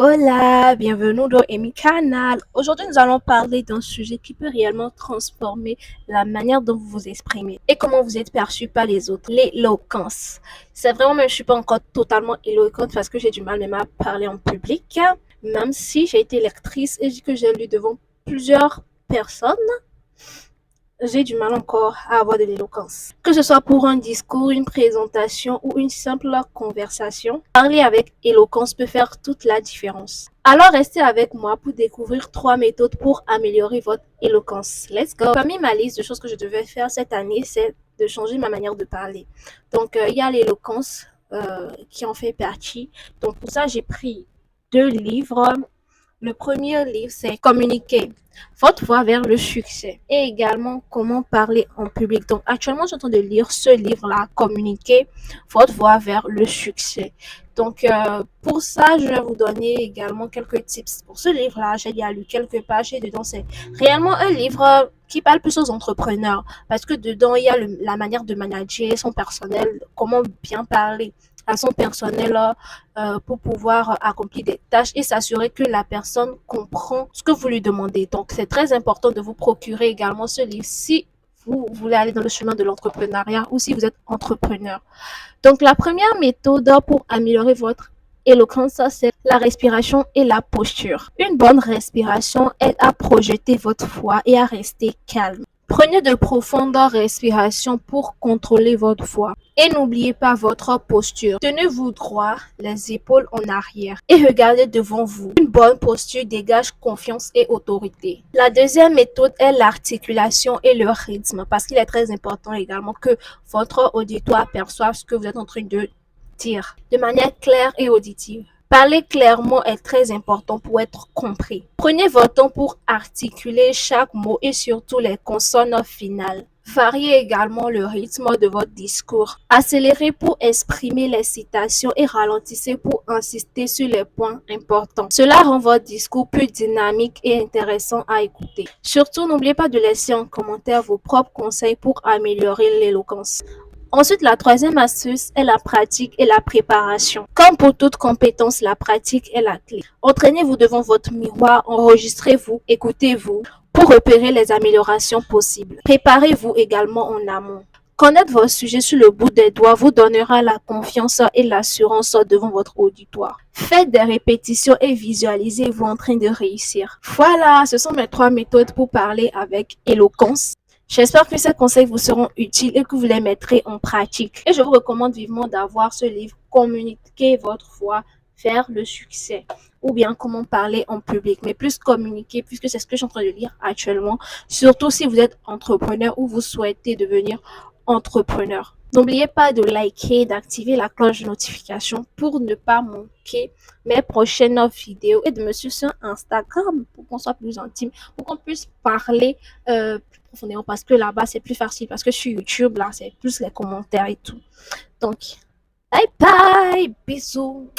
Hola, bienvenue dans Amy Canal. Aujourd'hui, nous allons parler d'un sujet qui peut réellement transformer la manière dont vous vous exprimez et comment vous êtes perçu par les autres, l'éloquence. C'est vraiment, même je suis pas encore totalement éloquente parce que j'ai du mal même à parler en public, même si j'ai été lectrice et que j'ai lu devant plusieurs personnes. J'ai du mal encore à avoir de l'éloquence. Que ce soit pour un discours, une présentation ou une simple conversation, parler avec éloquence peut faire toute la différence. Alors restez avec moi pour découvrir 3 méthodes pour améliorer votre éloquence. Let's go! Parmi ma liste de choses que je devais faire cette année, c'est de changer ma manière de parler. Donc, il y a l'éloquence qui en fait partie. Donc, pour ça, j'ai pris 2 livres. Le premier livre, c'est Communiquer votre voie vers le succès et également comment parler en public. Donc, actuellement, je suis en train de lire ce livre-là, Communiquer votre voie vers le succès. Donc, pour ça, je vais vous donner également quelques tips pour ce livre-là. J'ai déjà lu quelques pages et dedans, c'est réellement un livre qui parle plus aux entrepreneurs parce que dedans, il y a la manière de manager son personnel, comment bien parler à son personnel pour pouvoir accomplir des tâches et s'assurer que la personne comprend ce que vous lui demandez. Donc, c'est très important de vous procurer également ce livre si vous voulez aller dans le chemin de l'entrepreneuriat ou si vous êtes entrepreneur. Donc, la première méthode pour améliorer votre éloquence, c'est la respiration et la posture. Une bonne respiration aide à projeter votre voix et à rester calme. Prenez de profondes respirations pour contrôler votre voix. Et n'oubliez pas votre posture. Tenez-vous droit, les épaules en arrière et regardez devant vous. Une bonne posture dégage confiance et autorité. La deuxième méthode est l'articulation et le rythme parce qu'il est très important également que votre auditoire perçoive ce que vous êtes en train de dire de manière claire et auditive. Parler clairement est très important pour être compris. Prenez votre temps pour articuler chaque mot et surtout les consonnes finales. Variez également le rythme de votre discours. Accélérez pour exprimer les citations et ralentissez pour insister sur les points importants. Cela rend votre discours plus dynamique et intéressant à écouter. Surtout, n'oubliez pas de laisser en commentaire vos propres conseils pour améliorer l'éloquence. Ensuite, la troisième astuce est la pratique et la préparation. Comme pour toute compétence, la pratique est la clé. Entraînez-vous devant votre miroir, enregistrez-vous, écoutez-vous pour repérer les améliorations possibles. Préparez-vous également en amont. Connaître votre sujet sur le bout des doigts vous donnera la confiance et l'assurance devant votre auditoire. Faites des répétitions et visualisez-vous en train de réussir. Voilà, ce sont mes 3 méthodes pour parler avec éloquence. J'espère que ces conseils vous seront utiles et que vous les mettrez en pratique. Et je vous recommande vivement d'avoir ce livre Communiquer votre voix vers le succès ou bien comment parler en public, mais plus communiquer puisque c'est ce que je suis en train de lire actuellement, surtout si vous êtes entrepreneur ou vous souhaitez devenir entrepreneur. N'oubliez pas de liker, d'activer la cloche de notification pour ne pas manquer mes prochaines vidéos et de me suivre sur Instagram pour qu'on soit plus intime, pour qu'on puisse parler plus profondément parce que là-bas c'est plus facile parce que sur YouTube là c'est plus les commentaires et tout. Donc, bye bye, bisous.